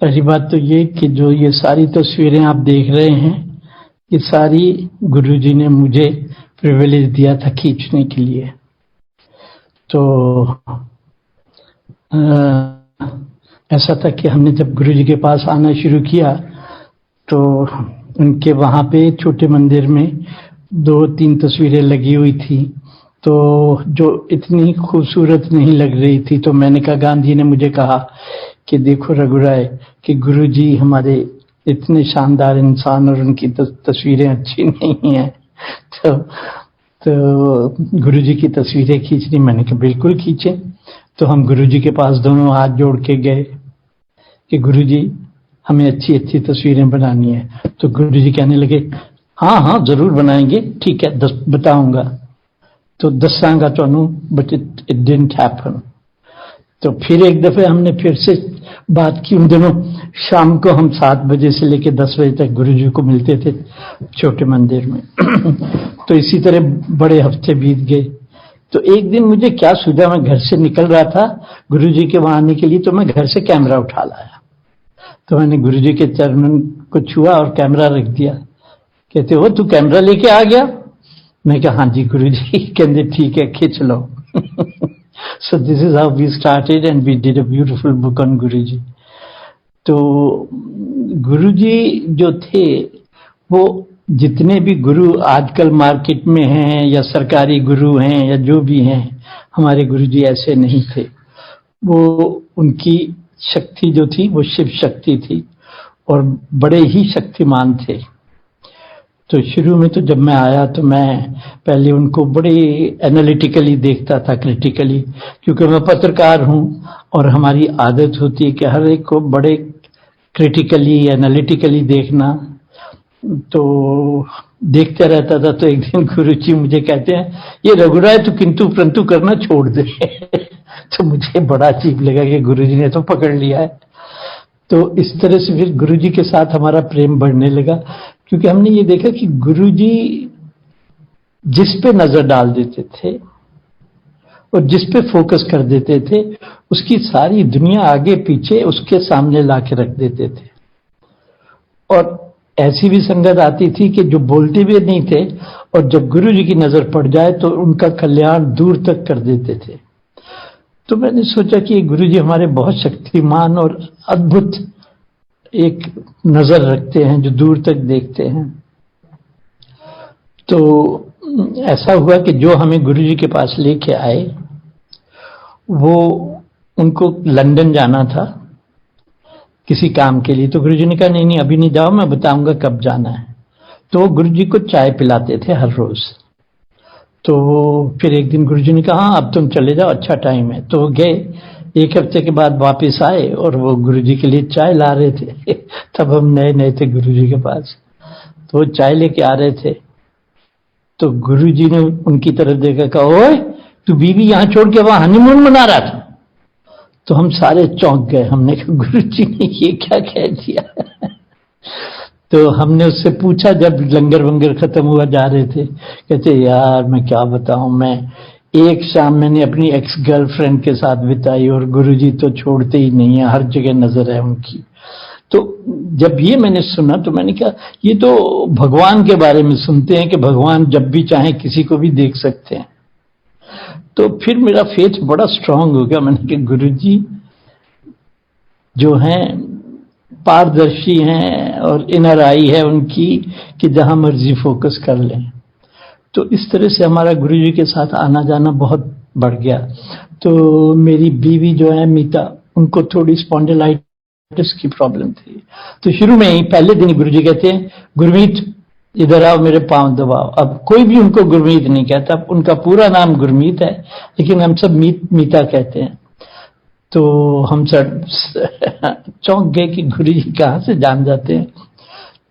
पहली बात तो ये कि जो ये सारी तस्वीरें आप देख रहे हैं, ये सारी गुरुजी ने मुझे प्रिविलेज दिया था खींचने के लिए। तो ऐसा था कि हमने जब गुरुजी के पास आना शुरू किया तो उनके वहाँ पे छोटे मंदिर में 2-3 तस्वीरें लगी हुई थी, तो जो इतनी खूबसूरत नहीं लग रही थी। तो मैंने कहा, गांधी ने मुझे कहा कि देखो रघुराय कि गुरुजी हमारे इतने शानदार इंसान और उनकी तस्वीरें अच्छी नहीं हैं, तो गुरुजी की तस्वीरें खींचनी। मैंने कहा बिल्कुल खींचे। तो हम गुरुजी के पास दोनों हाथ जोड़ के गए कि गुरुजी हमें अच्छी अच्छी तस्वीरें बनानी है। तो गुरुजी कहने लगे, हाँ हाँ जरूर बनाएंगे, ठीक है, 10 बताऊंगा। तो दसांगा तो बट इट डिडंट हैपन। तो फिर एक दफे हमने फिर से बात की। उन दिनों शाम को हम 7 बजे से लेकर 10 बजे तक गुरुजी को मिलते थे छोटे मंदिर में। तो इसी तरह बड़े हफ्ते बीत गए। तो एक दिन मुझे क्या सूझा, मैं घर से निकल रहा था गुरुजी के वहां आने के लिए, तो मैं घर से कैमरा उठा लाया। तो मैंने गुरुजी के चरणों को छुआ और कैमरा रख दिया। कहते हो तू कैमरा लेके आ गया? मैं कहा हाँ जी गुरुजी। कहते ठीक है खींच लो। So this is how we started and we did a beautiful book on Guruji. तो गुरुजी जो थे वो जितने भी गुरु आजकल मार्केट में हैं या सरकारी गुरु हैं या जो भी हैं, हमारे गुरुजी ऐसे नहीं थे। वो उनकी शक्ति जो थी वो शिव शक्ति थी और बड़े ही शक्तिमान थे। तो शुरू में तो जब मैं आया तो मैं पहले उनको बड़े एनालिटिकली देखता था, क्रिटिकली, क्योंकि मैं पत्रकार हूं और हमारी आदत होती है कि हर एक को बड़े क्रिटिकली एनालिटिकली देखना। तो देखते रहता था। तो एक दिन गुरुजी मुझे कहते हैं, ये रघुराय तो किंतु परंतु करना छोड़ दे। तो मुझे बड़ा अजीब लगा कि गुरुजी ने तो पकड़ लिया है। तो इस तरह से फिर गुरुजी के साथ हमारा प्रेम बढ़ने लगा, क्योंकि हमने ये देखा कि गुरुजी जिस पे नजर डाल देते थे और जिस पे फोकस कर देते थे, उसकी सारी दुनिया आगे पीछे उसके सामने ला के रख देते थे। और ऐसी भी संगत आती थी कि जो बोलते भी नहीं थे और जब गुरुजी की नजर पड़ जाए तो उनका कल्याण दूर तक कर देते थे। तो मैंने सोचा कि ये गुरुजी हमारे बहुत शक्तिमान और अद्भुत एक नजर रखते हैं जो दूर तक देखते हैं। तो ऐसा हुआ कि जो हमें गुरुजी के पास लेके आए, वो उनको लंदन जाना था किसी काम के लिए। तो गुरुजी ने कहा नहीं नहीं अभी नहीं जाओ, मैं बताऊंगा कब जाना है। तो वो गुरुजी को चाय पिलाते थे हर रोज। तो फिर एक दिन गुरुजी ने कहा हाँ अब तुम चले जाओ, अच्छा टाइम है। तो वो गए। 1 हफ्ते के बाद वापस आए और वो गुरुजी के लिए चाय ला रहे थे। तब हम नए नए थे गुरुजी के पास। तो वो चाय लेके आ रहे थे। तो गुरुजी ने उनकी तरफ देखा, कहा ओए तू बीवी यहाँ छोड़ के वहां हनीमून मना रहा था? तो हम सारे चौंक गए। हमने कहा गुरुजी ने ये क्या कह दिया? तो हमने उससे पूछा जब लंगर वंगर खत्म हुआ जा रहे थे। कहते यार मैं क्या बताऊं, मैं एक शाम मैंने अपनी एक्स गर्लफ्रेंड के साथ बिताई और गुरुजी तो छोड़ते ही नहीं है, हर जगह नजर है उनकी। तो जब ये मैंने सुना तो मैंने कहा ये तो भगवान के बारे में सुनते हैं कि भगवान जब भी चाहे किसी को भी देख सकते हैं। तो फिर मेरा फेथ बड़ा स्ट्रांग हो गया। मैंने कहा गुरुजी जो हैं पारदर्शी हैं और इनर आई है उनकी कि जहां मर्जी फोकस कर लें। तो इस तरह से हमारा गुरुजी के साथ आना जाना बहुत बढ़ गया। तो मेरी बीवी जो है मीता, उनको थोड़ी स्पॉन्डिलाइटिस की प्रॉब्लम थी। तो शुरू में ही पहले दिन गुरुजी कहते हैं गुरमीत इधर आओ मेरे पांव दबाओ। अब कोई भी उनको गुरमीत नहीं कहता, उनका पूरा नाम गुरमीत है लेकिन हम सब मीता कहते हैं। तो हम सब चौंक गए कि गुरुजी कहाँ से जान जाते हैं।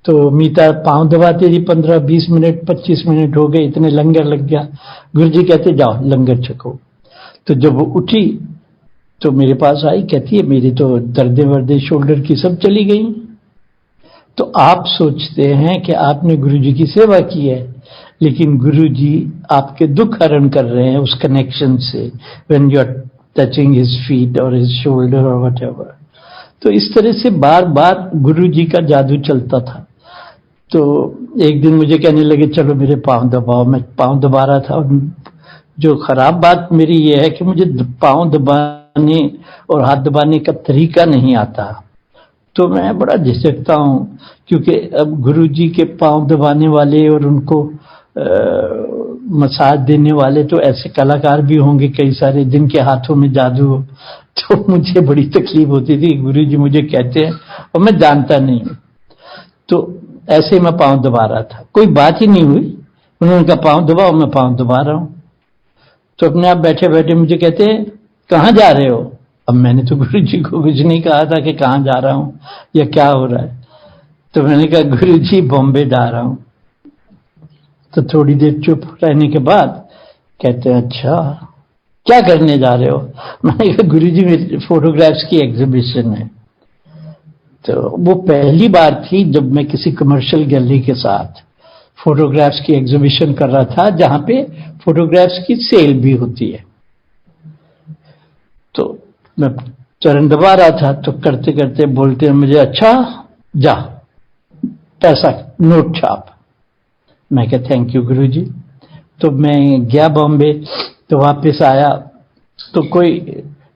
तो मीता पांव दबाते जी 15-20 मिनट 25 मिनट हो गए, इतने लंगर लग गया। गुरुजी कहते जाओ लंगर छको। तो जब वो उठी तो मेरे पास आई, कहती है मेरी तो दर्दे वर्दे शोल्डर की सब चली गई। तो आप सोचते हैं कि आपने गुरुजी की सेवा की है, लेकिन गुरुजी आपके दुख हरण कर रहे हैं उस कनेक्शन से, when you are touching his feet और हिज शोल्डर और व्हाटएवर। तो इस तरह से बार बार गुरु जी का जादू चलता था। तो एक दिन मुझे कहने लगे चलो मेरे पाँव दबाओ। मैं पाँव दबा रहा था, और जो खराब बात मेरी ये है कि मुझे पाँव दबाने और हाथ दबाने का तरीका नहीं आता। तो मैं बड़ा झिझकता हूँ, क्योंकि अब गुरु जी के पाँव दबाने वाले और उनको मसाज देने वाले तो ऐसे कलाकार भी होंगे कई सारे जिनके हाथों में जादू हो। तो मुझे बड़ी तकलीफ होती थी, गुरु जी मुझे कहते हैं और मैं जानता नहीं हूँ। तो ऐसे मैं पाँव दबा रहा था, कोई बात ही नहीं हुई। उन्होंने कहा पाँव दबाओ, मैं पाँव दबा रहा हूँ। तो अपने आप बैठे बैठे मुझे कहते हैं कहाँ जा रहे हो? अब मैंने तो गुरु जी को कुछ नहीं कहा था कि कहाँ जा रहा हूँ या क्या हो रहा है। तो मैंने कहा गुरु जी बॉम्बे जा रहा हूँ। तो थोड़ी देर चुप रहने के बाद कहते हैं अच्छा क्या करने जा रहे हो? मैंने कहा गुरु जी मेरी फोटोग्राफ्स की एग्जीबिशन है। तो वो पहली बार थी जब मैं किसी कमर्शियल गैलरी के साथ फोटोग्राफ्स की एग्जीबिशन कर रहा था, जहां पे फोटोग्राफ्स की सेल भी होती है। तो मैं चरण दबा रहा था, तो करते करते बोलते हैं मुझे अच्छा जा पैसा नोट छाप। मैं कहा थैंक यू गुरु जी। तो मैं गया बॉम्बे, तो वापस आया तो कोई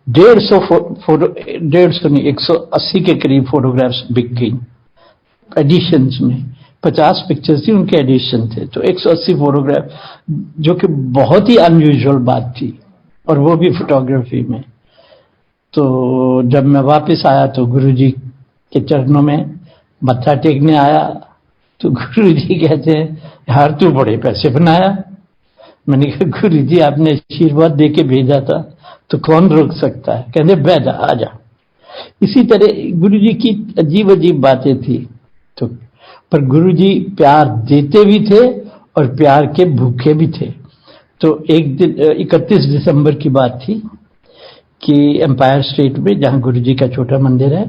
150 नहीं 180 के करीब फोटोग्राफ्स बिक गई एडिशंस में। 50 पिक्चर्स थी, उनके एडिशन थे। तो 180 फोटोग्राफ, जो कि बहुत ही अनयूजुअल बात थी, और वो भी फोटोग्राफी में। तो जब मैं वापस आया तो गुरुजी के चरणों में मत्था टेकने आया, तो गुरुजी कहते हैं यार तू बड़े पैसे बनाया। मैंने कहा गुरुजी आपने आशीर्वाद दे के भेजा था, तो कौन रोक सकता है? कहते बैठ आ जा। इसी तरह गुरुजी की अजीब अजीब बातें थी। तो पर गुरुजी प्यार देते भी थे और प्यार के भूखे भी थे। तो एक दिन 31 दिसंबर की बात थी कि एम्पायर स्टेट में, जहां गुरुजी का छोटा मंदिर है,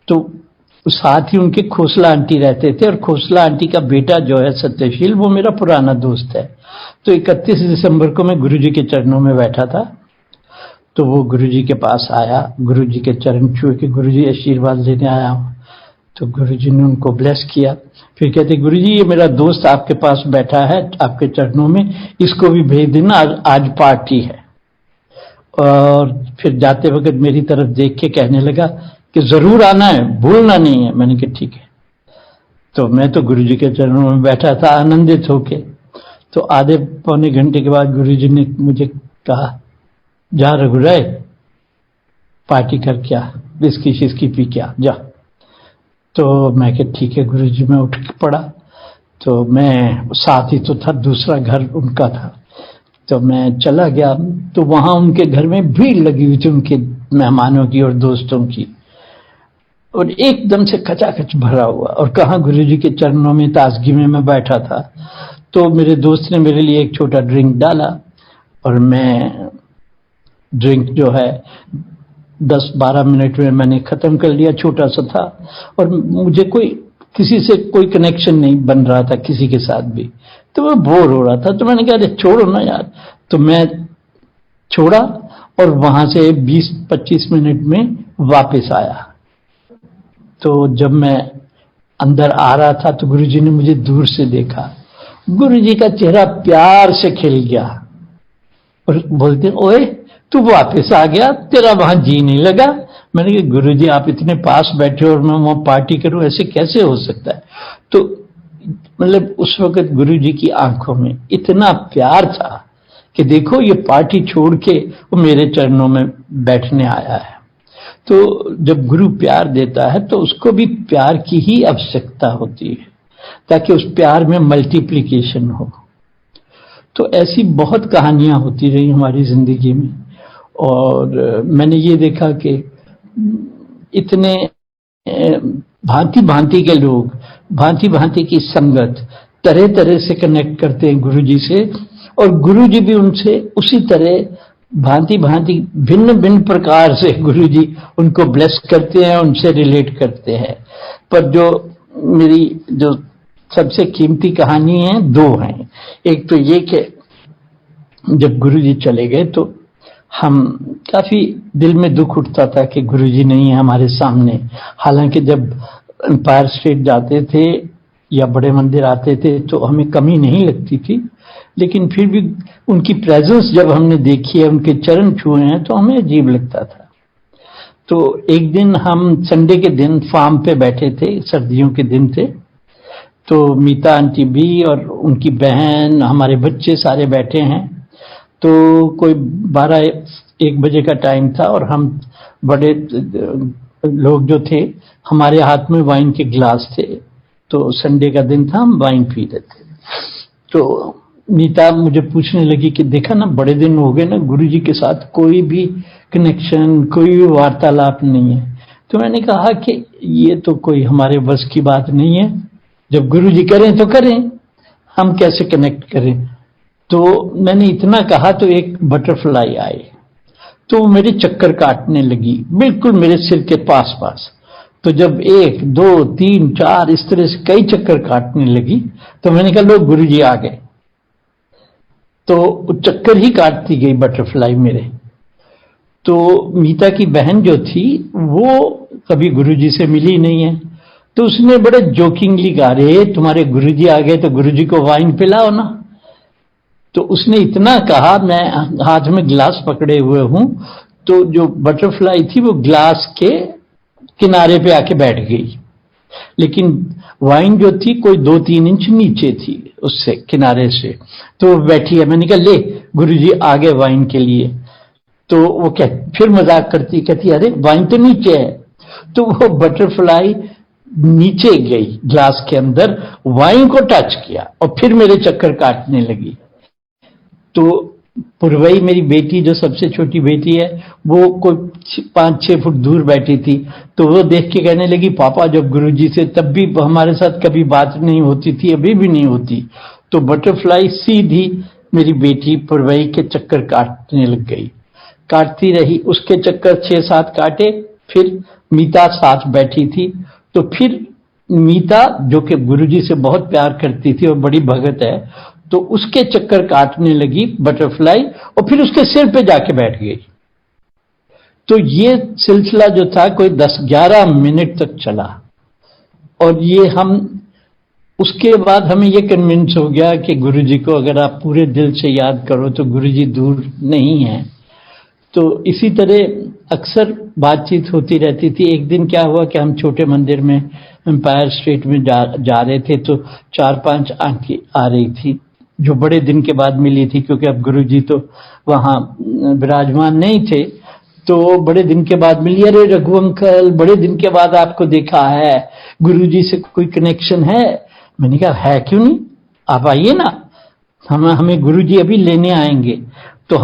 तो साथ ही उनके खोसला आंटी रहते थे, और खोसला आंटी का बेटा जो है सत्यशील, वो मेरा पुराना दोस्त है। तो 31 दिसंबर को मैं गुरुजी के चरणों में बैठा था। तो वो गुरुजी के पास आया, गुरुजी के चरण छुए कि गुरुजी आशीर्वाद लेने आया हूं। तो गुरुजी ने उनको ब्लेस किया। फिर कहते गुरुजी ये मेरा दोस्त आपके पास बैठा है आपके चरणों में, इसको भी भेज देना, आज पार्टी है। और फिर जाते वक्त मेरी तरफ देख के कहने लगा कि जरूर आना है, भूलना नहीं है। मैंने कहा ठीक है। तो मैं तो गुरुजी के चरणों में बैठा था आनंदित होके। तो आधे पौने घंटे के बाद गुरुजी ने मुझे कहा जा रघुराय पार्टी कर, क्या बिस्की शिस्की पी क्या जा। तो मैं कहा ठीक है गुरुजी। मैं उठ के पड़ा, तो मैं साथ ही तो था, दूसरा घर उनका था। तो मैं चला गया, तो वहां उनके घर में भीड़ लगी हुई थी, उनके मेहमानों की और दोस्तों की, और एकदम से खचाखच भरा हुआ। और कहाँ गुरुजी के चरणों में ताजगी में मैं बैठा था। तो मेरे दोस्त ने मेरे लिए एक छोटा ड्रिंक डाला, और मैं ड्रिंक जो है 10-12 मिनट में मैंने खत्म कर लिया। छोटा सा था, और मुझे किसी से कोई कनेक्शन नहीं बन रहा था किसी के साथ भी, तो मैं बोर हो रहा था। तो मैंने कहा अरे छोड़ो ना यार। तो मैं छोड़ा, और वहां से 20-25 मिनट में वापस आया। तो जब मैं अंदर आ रहा था तो गुरुजी ने मुझे दूर से देखा। गुरुजी का चेहरा प्यार से खिल गया, और बोलते ओए तू वापस आ गया, तेरा वहां जी नहीं लगा। मैंने कहा गुरुजी आप इतने पास बैठे और मैं वहां पार्टी करूं, ऐसे कैसे हो सकता है? तो मतलब उस वक्त गुरुजी की आंखों में इतना प्यार था कि देखो ये पार्टी छोड़ के वो मेरे चरणों में बैठने आया है। तो जब गुरु प्यार देता है तो उसको भी प्यार की ही आवश्यकता होती है, ताकि उस प्यार में मल्टीप्लिकेशन हो। तो ऐसी बहुत कहानियां होती रही हमारी जिंदगी में, और मैंने ये देखा कि इतने भांति भांति के लोग, भांति भांति की संगत तरह तरह से कनेक्ट करते हैं गुरुजी से, और गुरुजी भी उनसे उसी तरह भांति भांति भिन्न भिन्न प्रकार से गुरुजी उनको ब्लेस करते हैं, उनसे रिलेट करते हैं। पर जो मेरी जो सबसे कीमती कहानी है, दो हैं। एक तो ये कि जब गुरुजी चले गए तो हम काफी दिल में दुख उठता था कि गुरुजी नहीं है हमारे सामने। हालांकि जब एम्पायर स्टेट जाते थे या बड़े मंदिर आते थे तो हमें कमी नहीं लगती थी, लेकिन फिर भी उनकी प्रेजेंस जब हमने देखी है, उनके चरण छुए हैं, तो हमें अजीब लगता था। तो एक दिन हम संडे के दिन फार्म पे बैठे थे, सर्दियों के दिन थे, तो मीता आंटी भी और उनकी बहन, हमारे बच्चे सारे बैठे हैं। तो कोई 12-1 बजे का टाइम था और हम बड़े लोग जो थे, हमारे हाथ में वाइन के ग्लास थे। तो संडे का दिन था, हम वाइन पी रहे थे। तो नीता मुझे पूछने लगी कि देखा ना, बड़े दिन हो गए ना, गुरुजी के साथ कोई भी कनेक्शन, कोई भी वार्तालाप नहीं है। तो मैंने कहा कि ये तो कोई हमारे बस की बात नहीं है, जब गुरुजी करें तो करें, हम कैसे कनेक्ट करें। तो मैंने इतना कहा तो एक बटरफ्लाई आए, तो मेरे चक्कर काटने लगी बिल्कुल मेरे सिर के पास पास। तो जब 1, 2, 3, 4 इस तरह से कई चक्कर काटने लगी, तो मैंने कहा लो गुरुजी आ गए। तो चक्कर ही काटती गई बटरफ्लाई मेरे। तो मीता की बहन जो थी वो कभी गुरुजी से मिली नहीं है, तो उसने बड़े जोकिंगली कहा, अरे तुम्हारे गुरुजी आ गए तो गुरुजी को वाइन पिलाओ ना। तो उसने इतना कहा, मैं हाथ में गिलास पकड़े हुए हूं, तो जो बटरफ्लाई थी वो ग्लास के किनारे पे आके बैठ गई, लेकिन वाइन जो थी कोई 2-3 इंच नीचे थी उससे, किनारे से। तो वो बैठी है। मैंने कहा ले गुरुजी आ गए वाइन के लिए। तो वो फिर मजाक करती, कहती अरे वाइन तो नीचे है। तो वो बटरफ्लाई नीचे गई ग्लास के अंदर, वाइन को टच किया और फिर मेरे चक्कर काटने लगी। तो पुरवई मेरी बेटी, जो सबसे छोटी बेटी है, वो कोई 5-6 फुट दूर बैठी थी। तो वो देख के कहने लगी, पापा जब गुरुजी से, तब भी हमारे साथ कभी बात नहीं होती थी, अभी भी नहीं होती। तो बटरफ्लाई सीधी मेरी बेटी पुरवई के चक्कर काटने लग गई, काटती रही। उसके चक्कर 6-7 काटे, फिर मीता साथ बैठी थी। तो फिर मीता, जो कि गुरुजी से बहुत प्यार करती थी और बड़ी भगत है, तो उसके चक्कर काटने लगी बटरफ्लाई और फिर उसके सिर पे जाके बैठ गई। तो ये सिलसिला जो था कोई 10-11 मिनट तक चला। और ये हम, उसके बाद हमें ये कन्विंस हो गया कि गुरुजी को अगर आप पूरे दिल से याद करो तो गुरुजी दूर नहीं है। तो इसी तरह अक्सर बातचीत होती रहती थी। एक दिन क्या हुआ कि हम छोटे मंदिर में एम्पायर स्टेट में जा रहे थे, तो 4-5 आंटी आ रही थी जो बड़े दिन के बाद मिली थी, क्योंकि अब गुरुजी तो वहां विराजमान नहीं थे। तो बड़े दिन के बाद मिली, अरे रघु अंकल बड़े दिन के बाद आपको देखा है, गुरुजी से कोई कनेक्शन है। मैंने कहा है क्यों नहीं, आप आइए ना, हमें गुरुजी अभी लेने आएंगे। तो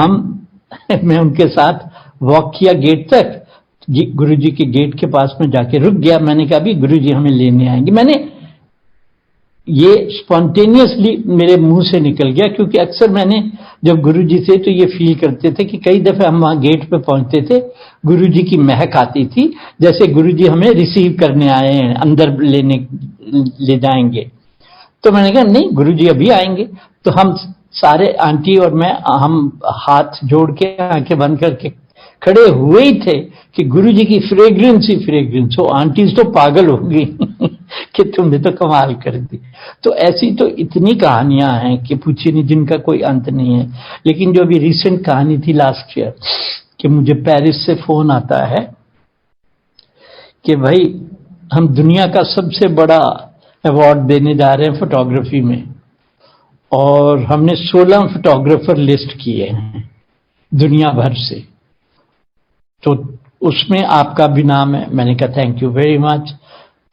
मैं उनके साथ वॉक किया गेट तक, गुरुजी के गेट के पास में जाके रुक गया। मैंने कहा अभी गुरुजी हमें लेने आएंगे। मैंने ये स्पॉन्टेनियसली मेरे मुंह से निकल गया, क्योंकि अक्सर मैंने जब गुरुजी से तो ये फील करते थे कि कई दफे हम वहां गेट पे पहुंचते थे, गुरुजी की महक आती थी, जैसे गुरुजी हमें रिसीव करने आए हैं, अंदर ले जाएंगे। तो मैंने कहा नहीं, गुरुजी अभी आएंगे। तो हम सारे आंटी और मैं, हम हाथ जोड़ के आंखें बंद करके खड़े हुए ही थे कि गुरुजी की फ्रेग्रेंस ही फ्रेग्रेंस हो। आंटीज तो पागल हो गई कि तुमने तो कमाल कर दी। तो ऐसी तो इतनी कहानियां हैं कि पूछिए नहीं, जिनका कोई अंत नहीं है। लेकिन जो अभी रिसेंट कहानी थी लास्ट ईयर, कि मुझे पेरिस से फोन आता है कि भाई हम दुनिया का सबसे बड़ा अवार्ड देने जा रहे हैं फोटोग्राफी में, और हमने 16 फोटोग्राफर लिस्ट किए हैं दुनिया भर से, तो उसमें आपका भी नाम है। मैंने कहा थैंक यू वेरी मच।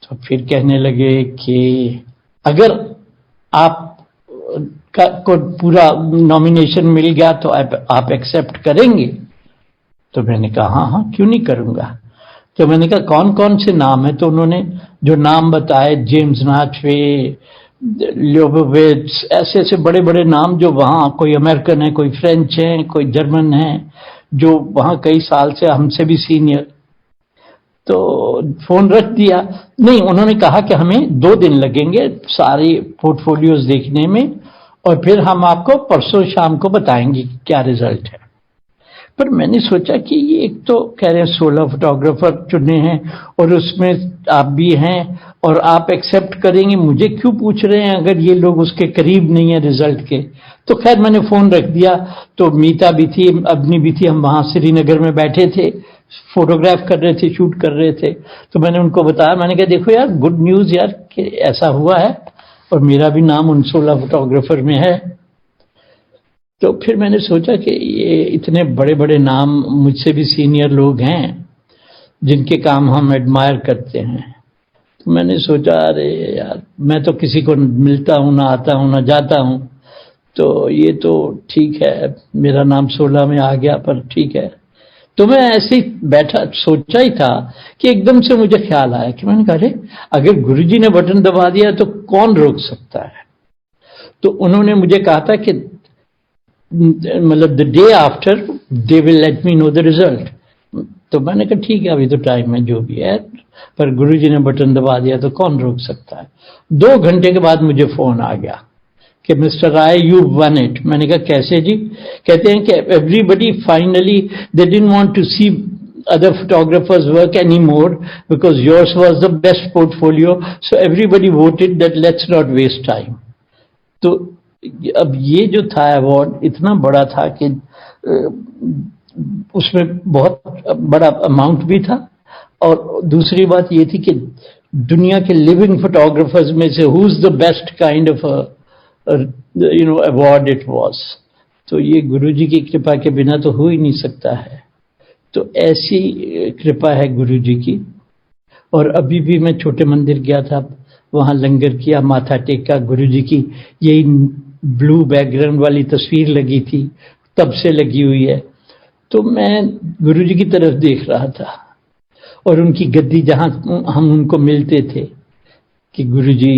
तो फिर कहने लगे कि अगर आप को पूरा नॉमिनेशन मिल गया तो आप एक्सेप्ट करेंगे। तो मैंने कहा हाँ क्यों नहीं करूंगा। तो मैंने कहा कौन कौन से नाम है। तो उन्होंने जो नाम बताए, जेम्स नाचवे, लियोबोविट्स, ऐसे ऐसे बड़े बड़े नाम, जो वहाँ कोई अमेरिकन है, कोई फ्रेंच है, कोई जर्मन है, जो वहाँ कई साल से हमसे भी सीनियर। तो फोन रख दिया। नहीं, उन्होंने कहा कि हमें 2 दिन लगेंगे सारी पोर्टफोलियोज देखने में, और फिर हम आपको परसों शाम को बताएंगे क्या रिजल्ट है। पर मैंने सोचा कि ये एक तो कह रहे हैं 16 फोटोग्राफर चुने हैं और उसमें आप भी हैं और आप एक्सेप्ट करेंगे, मुझे क्यों पूछ रहे हैं अगर ये लोग उसके करीब नहीं है रिजल्ट के। तो खैर मैंने फोन रख दिया। तो मीता भी थी, अवनी भी थी, हम वहां श्रीनगर में बैठे थे, फोटोग्राफ कर रहे थे, शूट कर रहे थे। तो मैंने उनको बताया, मैंने कहा देखो यार गुड न्यूज यार कि ऐसा हुआ है और मेरा भी नाम उन 16 फोटोग्राफर में है। तो फिर मैंने सोचा कि ये इतने बड़े बड़े नाम, मुझसे भी सीनियर लोग हैं जिनके काम हम एडमायर करते हैं। तो मैंने सोचा अरे यार मैं तो किसी को मिलता हूं ना, आता हूं ना, जाता हूं, तो ये तो ठीक है मेरा नाम 16 में आ गया, पर ठीक है। तो मैं ऐसे ही बैठा सोचा ही था कि एकदम से मुझे ख्याल आया कि मैंने कहा अरे अगर गुरुजी ने बटन दबा दिया तो कौन रोक सकता है। तो उन्होंने मुझे कहा था कि मतलब the day after they will let me know the result. तो मैंने कहा ठीक है अभी तो टाइम है जो भी है, पर गुरुजी ने बटन दबा दिया तो कौन रोक सकता है। 2 घंटे के बाद मुझे फोन आ गया कि mister Rai you won it. मैंने कहा कैसे जी? कहते हैं कि everybody finally they didn't want to see other photographers work anymore because yours was the best portfolio, so everybody voted that let's not waste time. तो अब ये जो था अवार्ड इतना बड़ा था कि उसमें बहुत बड़ा अमाउंट भी था और दूसरी बात ये थी कि दुनिया के लिविंग फोटोग्राफर्स में से who is the best kind of award it was. तो ये गुरुजी की कृपा के बिना तो हो ही नहीं सकता है। तो ऐसी कृपा है गुरुजी की। और अभी भी मैं छोटे मंदिर गया था, वहां लंगर किया, माथा टेका, गुरुजी की यही ब्लू बैकग्राउंड वाली तस्वीर लगी थी, तब से लगी हुई है। तो मैं गुरुजी की तरफ देख रहा था और उनकी गद्दी जहां हम उनको मिलते थे कि गुरुजी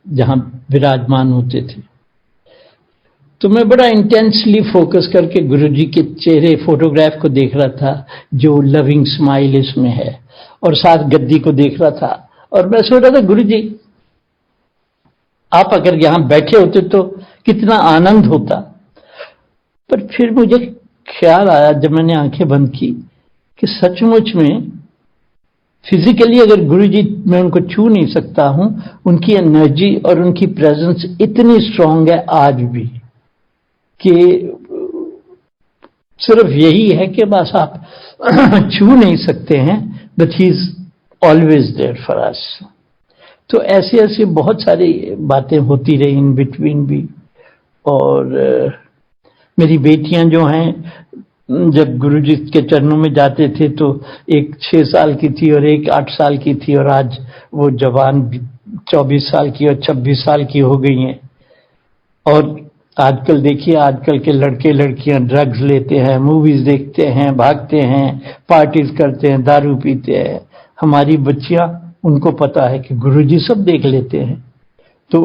जहां विराजमान होते थे, तो मैं बड़ा इंटेंसली फोकस करके गुरुजी के चेहरे फोटोग्राफ को देख रहा था जो लविंग स्माइल इसमें है, और साथ गद्दी को देख रहा था। और मैं सोच रहा था गुरुजी आप अगर यहां बैठे होते तो कितना आनंद होता। पर फिर मुझे ख्याल आया जब मैंने आंखें बंद की कि सचमुच में फिजिकली अगर गुरुजी मैं उनको छू नहीं सकता हूं, उनकी एनर्जी और उनकी प्रेजेंस इतनी स्ट्रांग है आज भी कि सिर्फ यही है कि बस आप छू नहीं सकते हैं, but he is always there for us. तो ऐसे ऐसे बहुत सारी बातें होती रही इन बिटवीन भी। और मेरी बेटियां जो हैं जब गुरुजी के चरणों में जाते थे तो एक 6 साल की थी और एक 8 साल की थी, और आज वो जवान 24 साल की और 26 साल की हो गई हैं। और आजकल देखिए, आजकल के लड़के लड़कियां ड्रग्स लेते हैं, मूवीज देखते हैं, भागते हैं, पार्टीज करते हैं, दारू पीते हैं। हमारी बच्चियां, उनको पता है कि गुरुजी सब देख लेते हैं, तो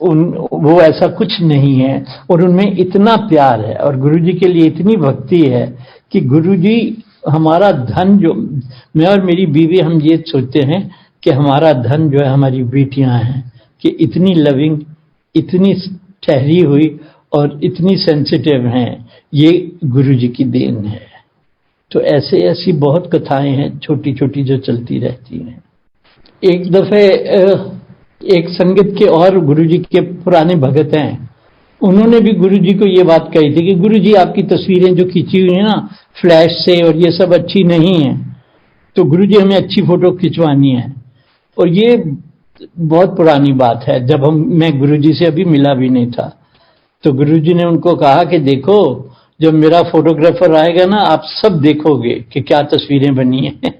वो ऐसा कुछ नहीं है और उनमें इतना प्यार है और गुरुजी के लिए इतनी भक्ति है कि गुरुजी हमारा धन, जो मैं और मेरी बीवी हम ये सोचते हैं कि हमारा धन जो है हमारी बेटियां हैं, कि इतनी लविंग, इतनी ठहरी हुई और इतनी सेंसिटिव हैं, ये गुरुजी की देन है। तो ऐसी बहुत कथाएं हैं छोटी छोटी जो चलती रहती हैं। एक दफे एक संगत के और गुरुजी के पुराने भगत हैं, उन्होंने भी गुरुजी को ये बात कही थी कि गुरुजी आपकी तस्वीरें जो खींची हुई है ना फ्लैश से और ये सब अच्छी नहीं है, तो गुरुजी हमें अच्छी फोटो खिंचवानी है। और ये बहुत पुरानी बात है, जब मैं गुरुजी से अभी मिला भी नहीं था। तो गुरुजी ने उनको कहा कि देखो, जब मेरा फोटोग्राफर आएगा ना, आप सब देखोगे कि क्या तस्वीरें बनी हैं।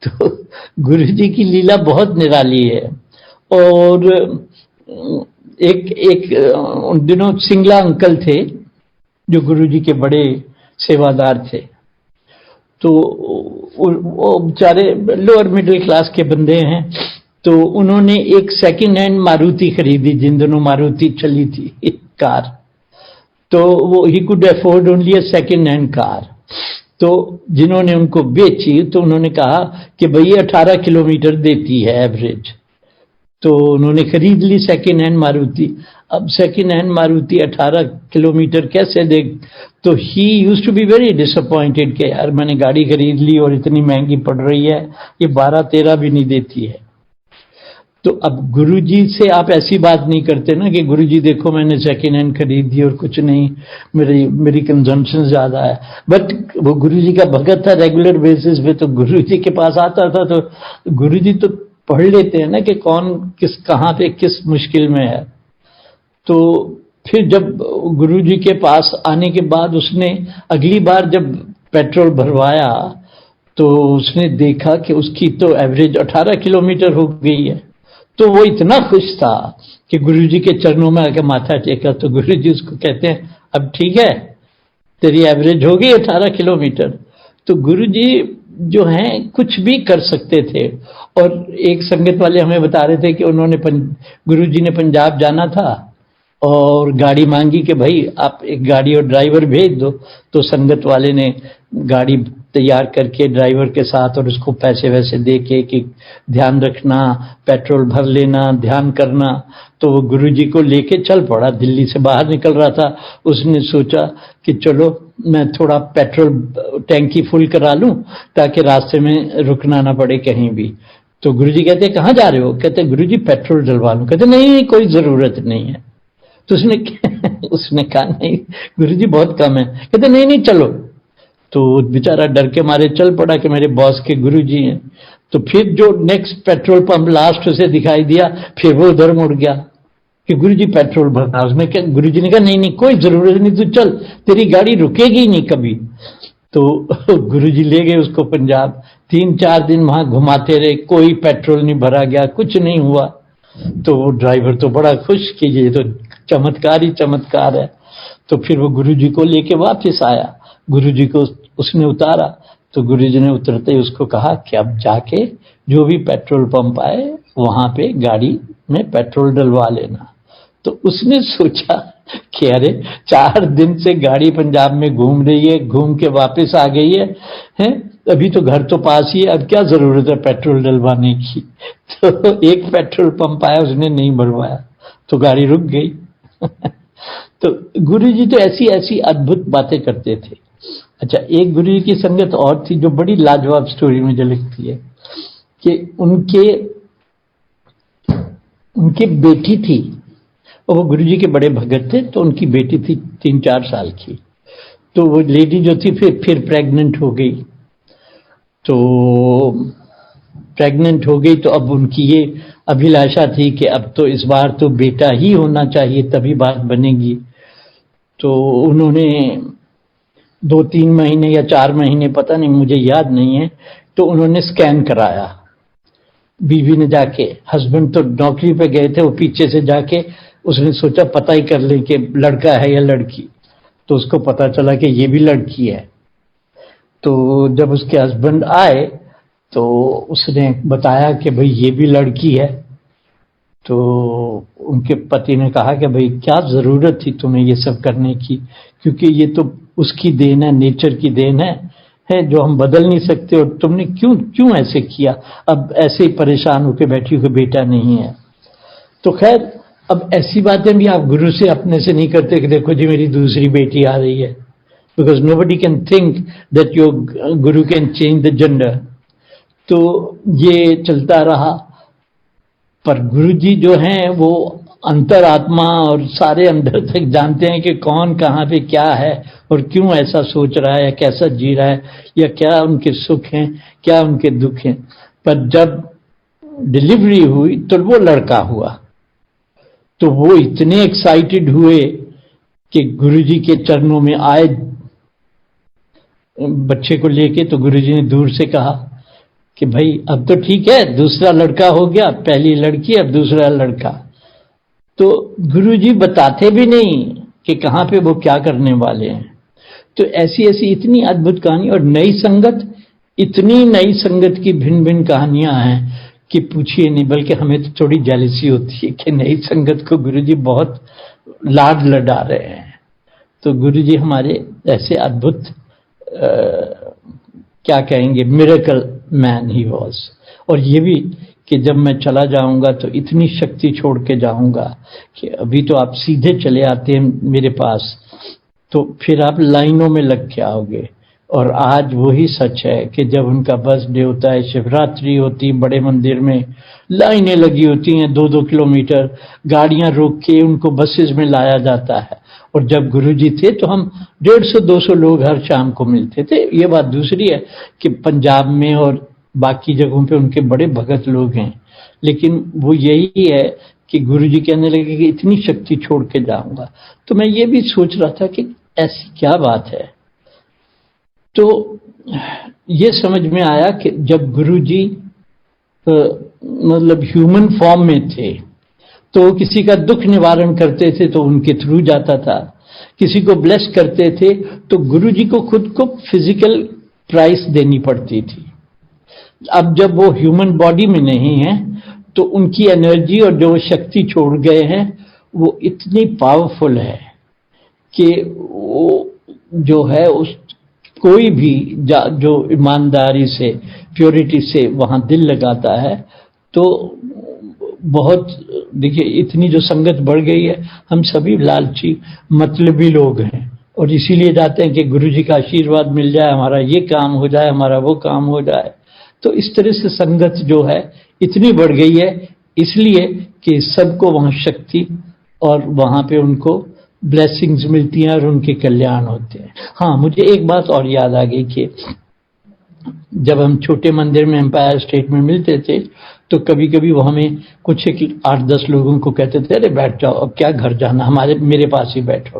तो गुरुजी की लीला बहुत निराली है। और एक उन दिनों सिंगला अंकल थे जो गुरुजी के बड़े सेवादार थे। तो वो बेचारे लोअर मिडिल क्लास के बंदे हैं, तो उन्होंने एक सेकंड हैंड मारुति खरीदी, जिन दिनों मारुति चली थी कार। तो वो he could afford only a second hand car. तो जिन्होंने उनको बेची तो उन्होंने कहा कि भई 18 किलोमीटर देती है एवरेज। तो उन्होंने खरीद ली सेकेंड हैंड मारुति। अब सेकेंड हैंड मारुति 18 किलोमीटर कैसे दे, तो he used to be very disappointed कि यार मैंने गाड़ी खरीद ली और इतनी महंगी पड़ रही है, ये 12-13 भी नहीं देती है। तो अब गुरुजी से आप ऐसी बात नहीं करते ना कि गुरुजी देखो मैंने सेकेंड हैंड खरीद दी और कुछ नहीं, मेरी कंजम्पशन ज्यादा है। बट वो गुरुजी का भगत था रेगुलर बेसिस पे, तो गुरुजी के पास आता था तो गुरुजी तो पढ़ लेते हैं ना कि कौन किस कहाँ पे किस मुश्किल में है। तो फिर जब गुरुजी के पास आने के बाद उसने अगली बार जब पेट्रोल भरवाया तो उसने देखा कि उसकी तो एवरेज 18 किलोमीटर हो गई है। तो वो इतना खुश था कि गुरुजी के चरणों में आके माथा टेका। तो गुरुजी उसको कहते हैं अब ठीक है, तेरी एवरेज हो गई 18 किलोमीटर। तो गुरुजी जो हैं कुछ भी कर सकते थे। और एक संगत वाले हमें बता रहे थे कि उन्होंने गुरुजी ने पंजाब जाना था और गाड़ी मांगी कि भाई आप एक गाड़ी और ड्राइवर भेज दो। तो संगत वाले ने गाड़ी तैयार करके ड्राइवर के साथ और उसको पैसे वैसे दे के कि ध्यान रखना, पेट्रोल भर लेना, ध्यान करना। तो वो गुरुजी को लेके चल पड़ा, दिल्ली से बाहर निकल रहा था। उसने सोचा कि चलो मैं थोड़ा पेट्रोल टैंकी फुल करा लूं ताकि रास्ते में रुकना ना पड़े कहीं भी। तो गुरुजी कहते कहाँ जा रहे हो? कहते गुरुजी पेट्रोल डलवा लूं। कहते नहीं कोई जरूरत नहीं है। तो उसने कहा नहीं गुरुजी बहुत कम है। कहते नहीं चलो। तो बेचारा डर के मारे चल पड़ा कि मेरे बॉस के गुरुजी हैं। तो फिर जो नेक्स्ट पेट्रोल पंप लास्ट उसे दिखाई दिया, फिर वो उधर मुड़ गया कि गुरुजी पेट्रोल भरना। उसमें क्या गुरुजी ने कहा नहीं कोई जरूरत नहीं, तू चल, तेरी गाड़ी रुकेगी नहीं कभी। तो गुरुजी ले गए उसको पंजाब। 3-4 दिन वहां घुमाते रहे, कोई पेट्रोल नहीं भरा गया, कुछ नहीं हुआ। तो वो ड्राइवर तो बड़ा खुश कि ये तो चमत्कार ही चमत्कार है। तो फिर वो गुरुजी को लेके वापस आया। गुरुजी को उसने उतारा तो गुरुजी ने उतरते ही उसको कहा कि अब जाके जो भी पेट्रोल पंप आए वहां पे गाड़ी में पेट्रोल डलवा लेना। तो उसने सोचा कि अरे 4 दिन से गाड़ी पंजाब में घूम रही है, घूम के वापस आ गई है, अभी तो घर तो पास ही है, अब क्या जरूरत है पेट्रोल डलवाने की। तो एक पेट्रोल पंप आया, उसने नहीं भरवाया तो गाड़ी रुक गई। तो गुरुजी तो ऐसी ऐसी अद्भुत बातें करते थे। अच्छा, एक गुरुजी की संगत और थी जो बड़ी लाजवाब स्टोरी मुझे लगती है कि उनके बेटी थी और वो गुरुजी के बड़े भगत थे। तो उनकी बेटी थी 3-4 साल की। तो वो लेडी जो थी फिर प्रेग्नेंट हो गई। तो प्रेग्नेंट हो गई तो अब उनकी ये अभिलाषा थी कि अब तो इस बार तो बेटा ही होना चाहिए तभी बात बनेगी। तो उन्होंने 2-3 महीने या 4 महीने, पता नहीं मुझे याद नहीं है, तो उन्होंने स्कैन कराया बीवी ने जाके। हस्बैंड तो नौकरी पे गए थे, वो पीछे से जाके उसने सोचा पता ही कर ले कि लड़का है या लड़की। तो उसको पता चला कि ये भी लड़की है। तो जब उसके हस्बैंड आए तो उसने बताया कि भाई ये भी लड़की है। तो उनके पति ने कहा कि भाई क्या जरूरत थी तुम्हें ये सब करने की, क्योंकि ये तो उसकी देन है, नेचर की देन है जो हम बदल नहीं सकते, और तुमने क्यों ऐसे किया, अब ऐसे ही परेशान होकर बैठी हो बेटा नहीं है। तो खैर अब ऐसी बातें भी आप गुरु से अपने से नहीं करते कि देखो जी मेरी दूसरी बेटी आ रही है, because nobody can think that your Guru can change the gender. तो ये चलता रहा। पर गुरुजी जो हैं वो अंतरात्मा और सारे अंदर तक जानते हैं कि कौन कहाँ पे क्या है और क्यों ऐसा सोच रहा है, कैसा जी रहा है, या क्या उनके सुख हैं, क्या उनके दुख हैं। पर जब डिलीवरी हुई तो वो लड़का हुआ तो वो इतने एक्साइटेड हुए कि गुरुजी के चरणों में आए बच्चे को लेके। तो गुरुजी ने दूर से कहा कि भाई अब तो ठीक है, दूसरा लड़का हो गया, पहली लड़की अब दूसरा लड़का। तो गुरुजी बताते भी नहीं कि कहां पे वो क्या करने वाले हैं। तो ऐसी ऐसी इतनी अद्भुत कहानी, और नई संगत, इतनी नई संगत की भिन्न भिन्न कहानियां हैं कि पूछिए नहीं। बल्कि हमें तो थोड़ी जेलसी होती है कि नई संगत को गुरुजी बहुत लाड लड़ा रहे हैं। तो गुरुजी हमारे ऐसे अद्भुत क्या कहेंगे, मिरेकल मैन ही वॉज। और ये भी कि जब मैं चला जाऊंगा तो इतनी शक्ति छोड़ के जाऊंगा कि अभी तो आप सीधे चले आते हैं मेरे पास, तो फिर आप लाइनों में लग के आओगे। और आज वही सच है कि जब उनका बर्थडे होता है, शिवरात्रि होती है, बड़े मंदिर में लाइनें लगी होती हैं 2-2 किलोमीटर, गाड़ियां रोक के उनको बसेस में लाया जाता है। और जब गुरुजी थे तो हम 150-200 लोग हर शाम को मिलते थे। ये बात दूसरी है कि पंजाब में और बाकी जगहों पे उनके बड़े भगत लोग हैं, लेकिन वो यही है कि गुरुजी कहने लगे कि इतनी शक्ति छोड़ के जाऊंगा। तो मैं ये भी सोच रहा था कि ऐसी क्या बात है। तो ये समझ में आया कि जब गुरुजी मतलब ह्यूमन फॉर्म में थे तो किसी का दुख निवारण करते थे तो उनके थ्रू जाता था, किसी को ब्लेस करते थे तो गुरुजी को खुद को फिजिकल प्राइस देनी पड़ती थी। अब जब वो ह्यूमन बॉडी में नहीं है तो उनकी एनर्जी और जो शक्ति छोड़ गए हैं वो इतनी पावरफुल है कि वो जो है उस कोई भी जो ईमानदारी से, प्योरिटी से वहां दिल लगाता है तो बहुत, देखिए इतनी जो संगत बढ़ गई है, हम सभी लालची मतलबी लोग हैं और इसीलिए जाते हैं कि गुरुजी का आशीर्वाद मिल जाए, हमारा ये काम हो जाए, हमारा वो काम हो जाए। तो इस तरह से संगत जो है इतनी बढ़ गई है इसलिए कि सबको वहां शक्ति और वहां पे उनको ब्लेसिंग्स मिलती हैं और उनके कल्याण होते हैं। हाँ, मुझे एक बात और याद आ गई कि जब हम छोटे मंदिर में एम्पायर स्टेट में मिलते थे तो कभी कभी वो हमें कुछ 8-10 लोगों को कहते थे, अरे बैठ जाओ, अब क्या घर जाना, मेरे पास ही बैठो।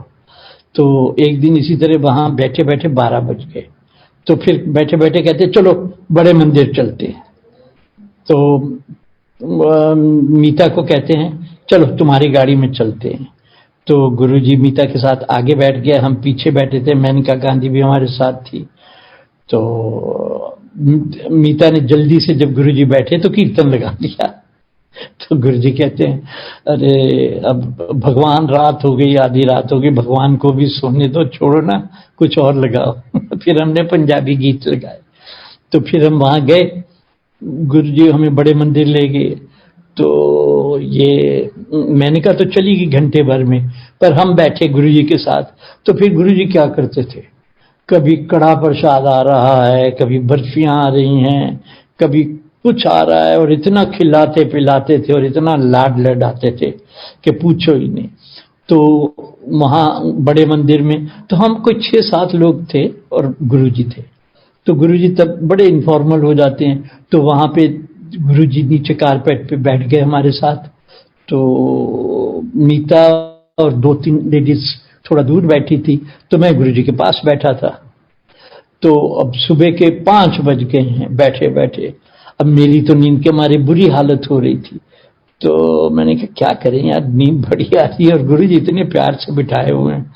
तो एक दिन इसी तरह वहां बैठे बैठे 12 बज गए, तो फिर बैठे बैठे कहते चलो बड़े मंदिर चलते हैं। तो मीता को कहते हैं चलो तुम्हारी गाड़ी में चलते हैं। तो गुरुजी मीता के साथ आगे बैठ गए, हम पीछे बैठे थे, मेनका गांधी भी हमारे साथ थी। तो मीता ने जल्दी से जब गुरुजी बैठे तो कीर्तन लगा दिया। तो गुरुजी कहते हैं अरे अब भगवान, रात हो गई, आधी रात हो गई, भगवान को भी सोने दो, छोड़ो ना, कुछ और लगाओ। फिर हमने पंजाबी गीत लगाए। तो फिर हम वहां गए, गुरुजी हमें बड़े मंदिर ले गए। तो ये मैंने कहा तो चली गई घंटे भर में, पर हम बैठे गुरुजी के साथ। तो फिर गुरुजी क्या करते थे, कभी कड़ा प्रसाद आ रहा है, कभी बर्फियां आ रही हैं, कभी कुछ आ रहा है, और इतना खिलाते पिलाते थे और इतना लाड लडाते थे कि पूछो ही नहीं। तो वहां बड़े मंदिर में तो हम कोई 6-7 लोग थे और गुरुजी थे। तो गुरुजी तब बड़े इनफॉर्मल हो जाते हैं, तो वहां पे गुरुजी नीचे कारपेट पे बैठ गए हमारे साथ। तो मीता और 2-3 लेडीज थोड़ा दूर बैठी थी, तो मैं गुरुजी के पास बैठा था। तो अब सुबह के 5 बज गए हैं बैठे बैठे। अब मेरी तो नींद के मारे बुरी हालत हो रही थी। तो मैंने कहा क्या करें यार, नींद बड़ी आ रही है और गुरुजी इतने प्यार से बिठाए हुए हैं।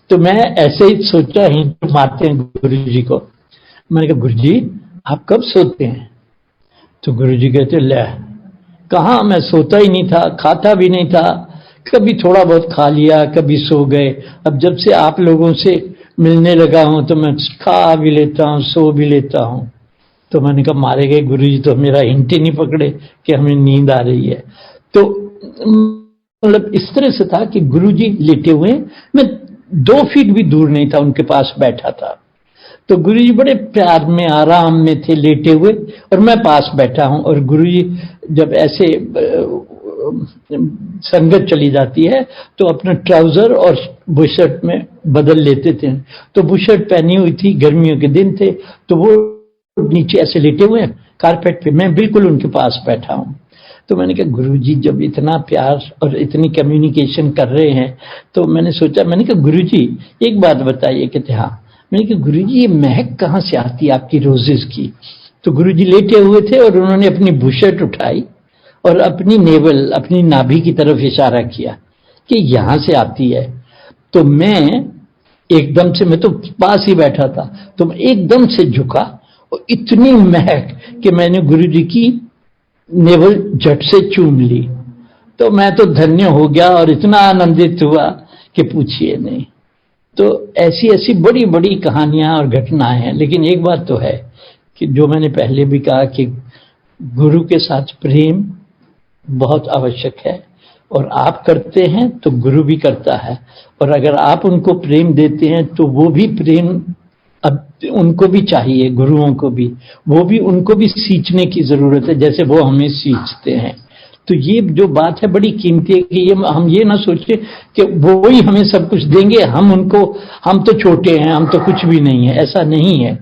तो मैं ऐसे ही सोचा, हिंट मारते हैं गुरुजी को। मैंने कहा गुरुजी आप कब सोते हैं? तो गुरुजी कहते ले कहा, मैं सोता ही नहीं था, खाता भी नहीं था, कभी थोड़ा बहुत खा लिया, कभी सो गए। अब जब से आप लोगों से मिलने लगा हूं तो मैं खा भी लेता हूं, सो भी लेता हूं। तो मैंने कहा मारे गए गुरुजी, तो मेरा हिंट ही नहीं पकड़े कि हमें नींद आ रही है। तो मतलब इस तरह से था कि गुरुजी लेटे हुए, मैं 2 फीट भी दूर नहीं था, उनके पास बैठा था। तो गुरुजी बड़े प्यार में आराम में थे लेटे हुए और मैं पास बैठा हूं। और गुरुजी जब ऐसे संगत चली जाती है तो अपना ट्राउजर और बुशर्ट में बदल लेते थे। तो बुशर्ट पहनी हुई थी, गर्मियों के दिन थे, तो वो नीचे ऐसे लेटे हुए हैं कारपेट पे, मैं बिल्कुल उनके पास बैठा हूं। तो मैंने कहा गुरुजी जब इतना प्यार और इतनी कम्युनिकेशन कर रहे हैं, तो मैंने सोचा, मैंने कहा गुरुजी एक बात बताइए। कहते हाँ। मैंने कहा गुरुजी ये महक कहाँ से आती है आपकी रोजेस की? तो गुरुजी लेटे हुए थे और उन्होंने अपनी बुशर्ट उठाई और अपनी नेवल, अपनी नाभि की तरफ इशारा किया कि यहां से आती है। तो मैं एकदम से, मैं तो पास ही बैठा था, तो मैं एकदम से झुका और इतनी महक कि मैंने गुरुजी की नेवल झट से चूम ली। तो मैं तो धन्य हो गया और इतना आनंदित हुआ कि पूछिए नहीं। तो ऐसी ऐसी बड़ी बड़ी कहानियां और घटनाएं हैं। लेकिन एक बात तो है कि जो मैंने पहले भी कहा कि गुरु के साथ प्रेम बहुत आवश्यक है, और आप करते हैं तो गुरु भी करता है, और अगर आप उनको प्रेम देते हैं तो वो भी प्रेम अब उनको भी चाहिए, गुरुओं को भी, वो भी उनको भी सींचने की जरूरत है जैसे वो हमें सींचते हैं। तो ये जो बात है बड़ी कीमती है कि ये हम ये ना सोचे कि वो ही हमें सब कुछ देंगे, हम तो छोटे हैं, हम तो कुछ भी नहीं है, ऐसा नहीं है।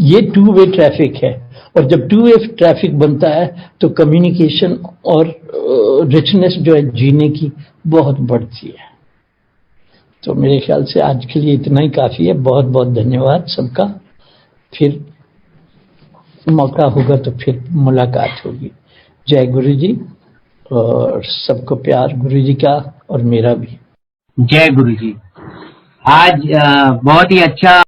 ये टू वे ट्रैफिक है, और जब टू वे ट्रैफिक बनता है तो कम्युनिकेशन और रिचनेस जो है जीने की बहुत बढ़ती है। तो मेरे ख्याल से आज के लिए इतना ही काफी है। बहुत बहुत धन्यवाद सबका। फिर मौका होगा तो फिर मुलाकात होगी। जय गुरु जी, और सबको प्यार गुरु जी का और मेरा भी। जय गुरु जी। आज बहुत ही अच्छा